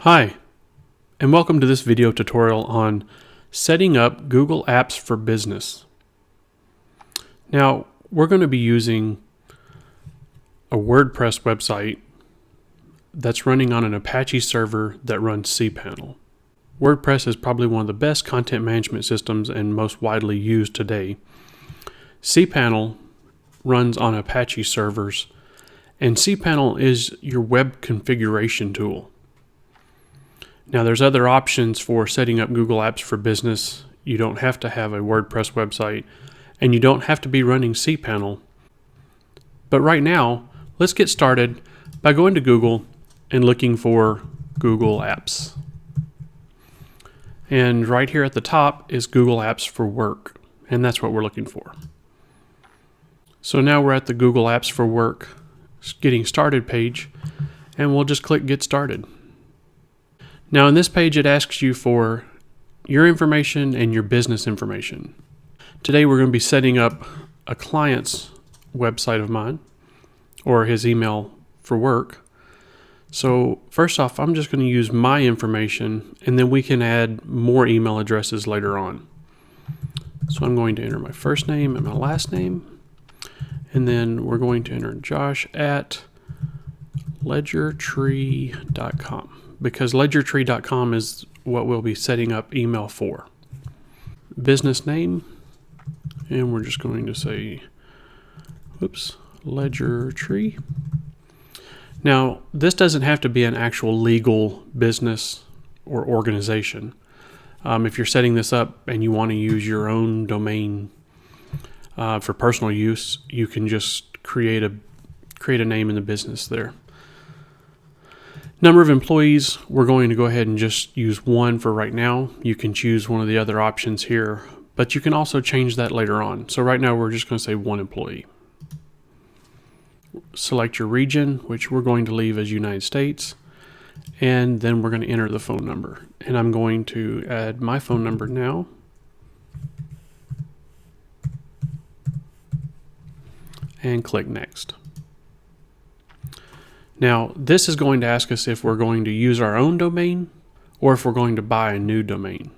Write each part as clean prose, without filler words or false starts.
Hi, and welcome to this video tutorial on setting up Google Apps for Business. Now, we're going to be using a WordPress website that's running on an Apache server that runs cPanel. WordPress is probably one of the best content management systems and most widely used today. cPanel runs on Apache servers, and cPanel is your web configuration tool. Now, there's other options for setting up Google Apps for Business. You don't have to have a WordPress website, and you don't have to be running cPanel. But right now, let's get started by going to Google and looking for Google Apps. And right here at the top is Google Apps for Work, and that's what we're looking for. So now we're at the Google Apps for Work Getting Started page, and we'll just click Get Started. Now, in this page, it asks you for your information and your business information. Today, we're going to be setting up a client's website of mine, or his email for work. So first off, I'm just going to use my information, and then we can add more email addresses later on. So I'm going to enter my first name and my last name, and then we're going to enter josh@ledgertree.com. because ledgertree.com is what we'll be setting up email for. Business name, and we're just going to say, Ledgertree. Now, this doesn't have to be an actual legal business or organization. If you're setting this up and you want to use your own domain for personal use, you can just create a name in the business there. Number of employees, we're going to go ahead and just use one for right now. You can choose one of the other options here, but you can also change that later on. So right now we're just going to say one employee. Select your region, which we're going to leave as United States, and then we're going to enter the phone number. And I'm going to add my phone number now. And click Next. Now, this is going to ask us if we're going to use our own domain or if we're going to buy a new domain.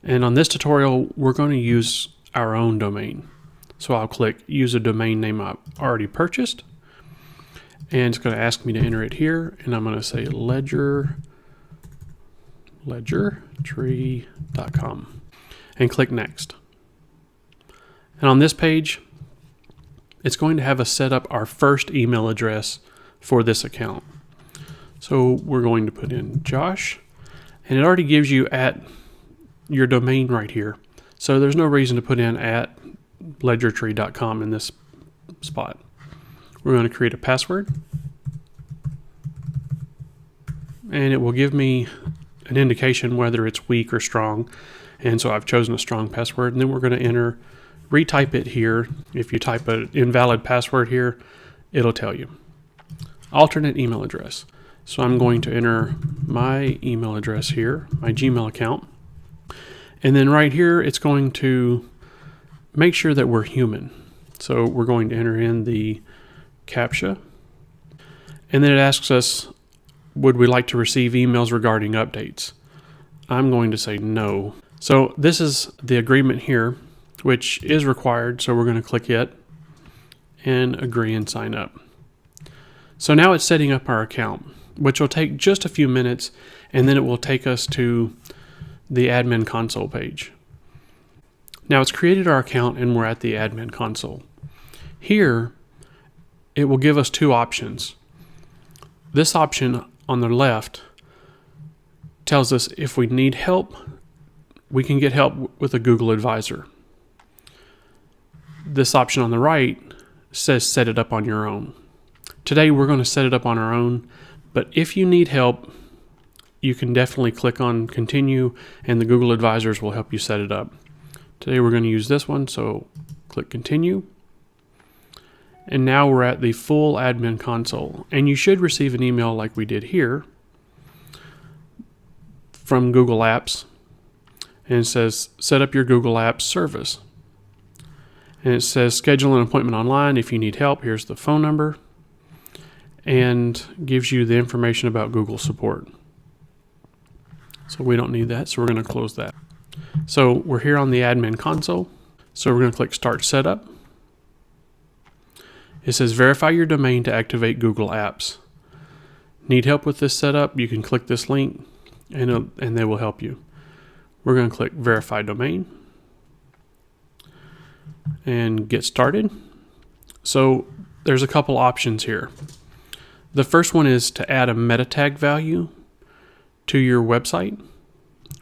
And on this tutorial, we're going to use our own domain. So I'll click Use a Domain Name I've already purchased. And it's going to ask me to enter it here. And I'm going to say ledgertree.com and click Next. And on this page, it's going to have us set up our first email address for this account. So we're going to put in Josh, and it already gives you at your domain right here. So there's no reason to put in at ledgertree.com in this spot. We're going to create a password, and it will give me an indication whether it's weak or strong. And so I've chosen a strong password, and then we're going to retype it here. If you type an invalid password here, it'll tell you. Alternate email address. So I'm going to enter my email address here, my Gmail account. And then right here, it's going to make sure that we're human. So we're going to enter in the CAPTCHA. And then it asks us, would we like to receive emails regarding updates? I'm going to say no. So this is the agreement here, which is required. So we're going to click it and agree and sign up. So now it's setting up our account, which will take just a few minutes, and then it will take us to the admin console page. Now it's created our account and we're at the admin console. Here, it will give us two options. This option on the left tells us if we need help, we can get help with a Google Advisor. This option on the right says set it up on your own. Today we're going to set it up on our own, but if you need help, you can definitely click on continue and the Google advisors will help you set it up. Today we're going to use this one, so click continue. And now we're at the full admin console, and you should receive an email like we did here from Google Apps, and it says set up your Google Apps service. And it says schedule an appointment online if you need help. Here's the phone number. And gives you the information about Google support. So we don't need that, so we're going to close that. So we're here on the admin console. So we're going to click Start Setup. It says verify your domain to activate Google Apps. Need help with this setup? You can click this link and they will help you. We're going to click Verify Domain and get started. So there's a couple options here. The first one is to add a meta tag value to your website,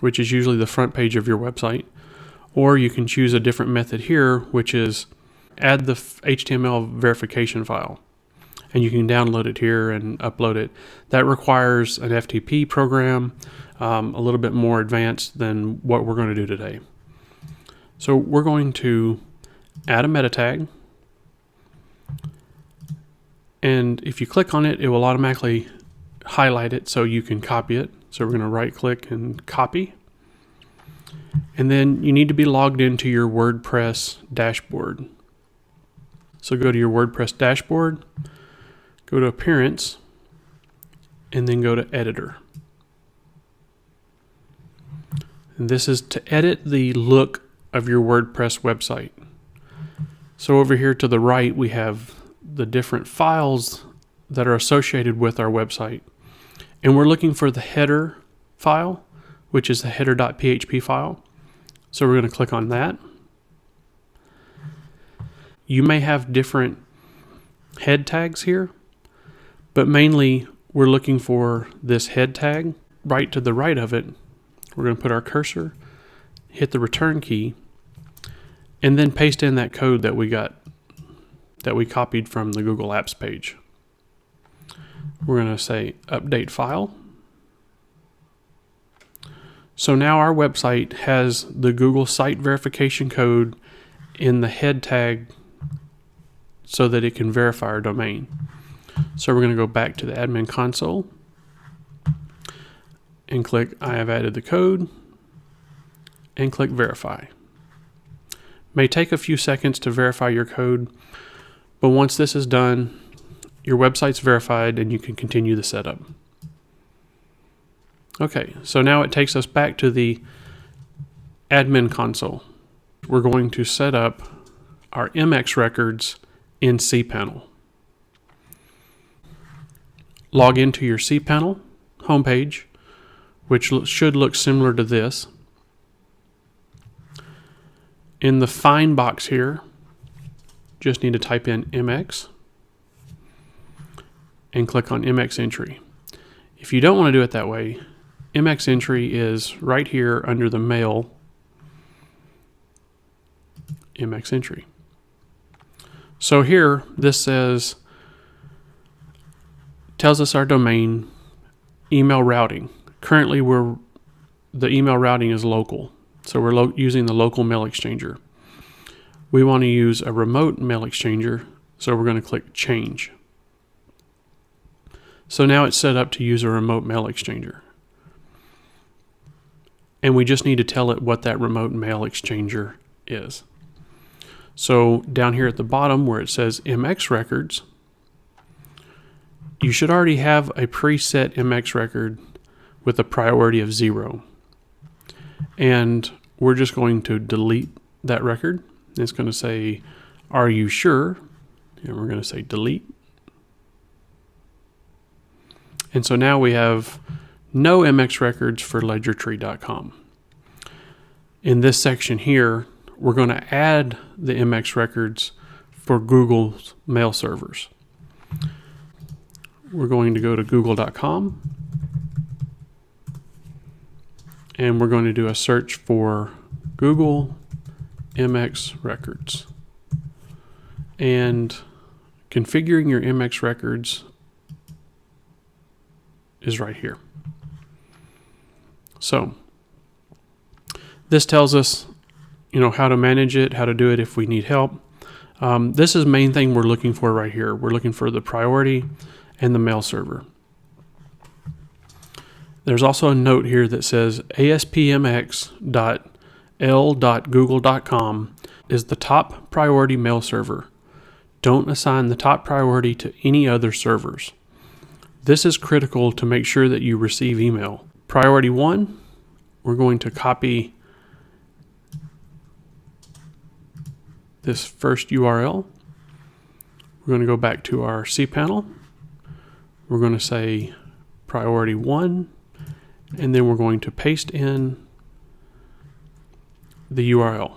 which is usually the front page of your website. Or you can choose a different method here, which is add the HTML verification file. And you can download it here and upload it. That requires an FTP program, a little bit more advanced than what we're going to do today. So we're going to add a meta tag. And if you click on it, it will automatically highlight it so you can copy it. So we're going to right click and copy. And then you need to be logged into your WordPress dashboard. So go to your WordPress dashboard, go to Appearance, and then go to Editor. And this is to edit the look of your WordPress website. So over here to the right, we have the different files that are associated with our website. And we're looking for the header file, which is the header.php file. So we're going to click on that. You may have different head tags here, but mainly we're looking for this head tag. Right to the right of it, we're going to put our cursor, hit the return key, and then paste in that code that we copied from the Google Apps page. We're going to say update file. So now our website has the Google site verification code in the head tag so that it can verify our domain. So we're going to go back to the admin console and click I have added the code and click verify. May take a few seconds to verify your code, but once this is done, your website's verified and you can continue the setup. Okay, so now it takes us back to the admin console. We're going to set up our MX records in cPanel. Log into your cPanel homepage, which should look similar to this. In the Find box here, just need to type in MX and click on MX entry. If you don't want to do it that way, MX entry is right here under the Mail MX entry. So here, this tells us our domain, email routing. Currently, the email routing is local, so we're using the local mail exchanger. We want to use a remote mail exchanger, so we're going to click Change. So now it's set up to use a remote mail exchanger. And we just need to tell it what that remote mail exchanger is. So down here at the bottom where it says MX records, you should already have a preset MX record with a priority of 0. And we're just going to delete that record. It's going to say, are you sure? And we're going to say delete. And so now we have no MX records for ledgertree.com. In this section here, we're going to add the MX records for Google's mail servers. We're going to go to google.com and we're going to do a search for Google MX records. And configuring your MX records is right here. So this tells us, how to manage it, how to do it if we need help. This is the main thing we're looking for right here. We're looking for the priority and the mail server. There's also a note here that says aspmx.l.google.com is the top priority mail server. Don't assign the top priority to any other servers. This is critical to make sure that you receive email. Priority 1 we're going to copy this first URL. We're going to go back to our cPanel. We're going to say priority 1, and then we're going to paste in the URL.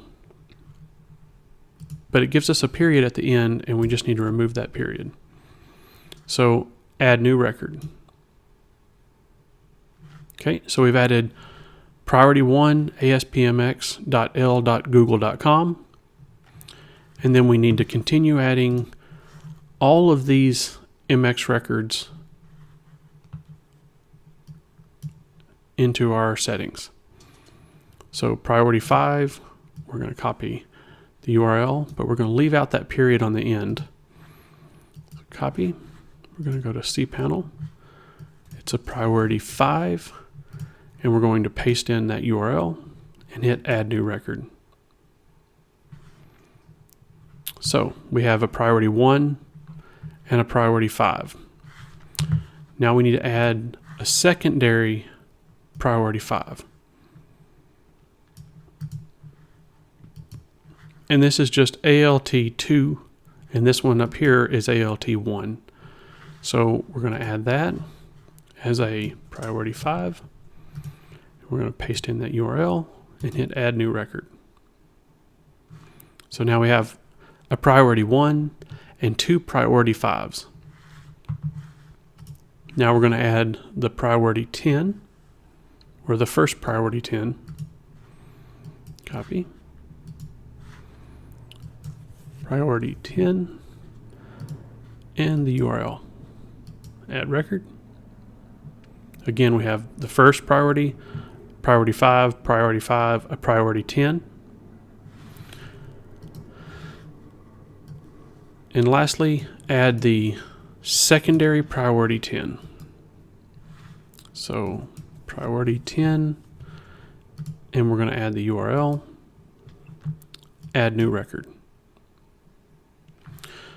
But it gives us a period at the end, and we just need to remove that period. So add new record. Okay, so we've added priority 1 aspmx.l.google.com, and then we need to continue adding all of these MX records into our settings. So priority 5, we're going to copy the URL, but we're going to leave out that period on the end. So copy. We're going to go to cPanel. It's a priority 5, and we're going to paste in that URL and hit add new record. So we have a priority 1 and a priority 5. Now we need to add a secondary priority 5. And this is just ALT2, and this one up here is ALT1. So we're going to add that as a priority 5. We're going to paste in that URL and hit add new record. So now we have a priority 1 and 2 priority 5s. Now we're going to add the priority 10, or the first priority 10. Copy. Priority 10 and the URL. Add record. Again, we have the first priority, priority 5, a priority 10. And lastly, add the secondary priority 10. So priority 10, and we're going to add the URL, add new record.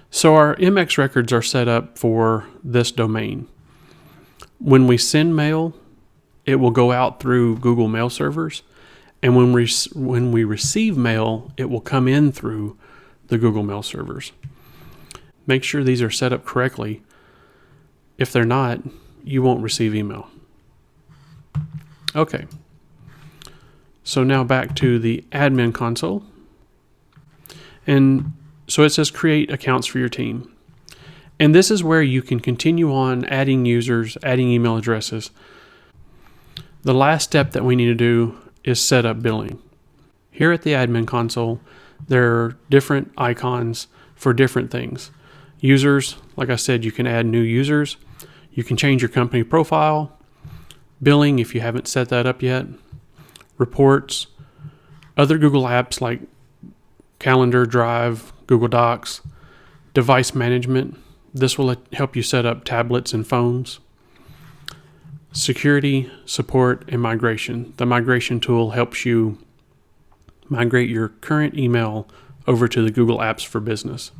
So our MX records are set up for this domain. When we send mail, it will go out through Google Mail servers, and when we receive mail, it will come in through the Google Mail servers. Make sure these are set up correctly. If they're not, you won't receive email. Okay. So now back to the admin console. And so it says create accounts for your team. And this is where you can continue on adding users, adding email addresses. The last step that we need to do is set up billing. Here at the admin console, there are different icons for different things. Users, like I said, you can add new users. You can change your company profile. Billing, if you haven't set that up yet. Reports. Other Google apps like Calendar, Drive, Google Docs. Device management. This will help you set up tablets and phones. Security, support, and migration. The migration tool helps you migrate your current email over to the Google Apps for Business.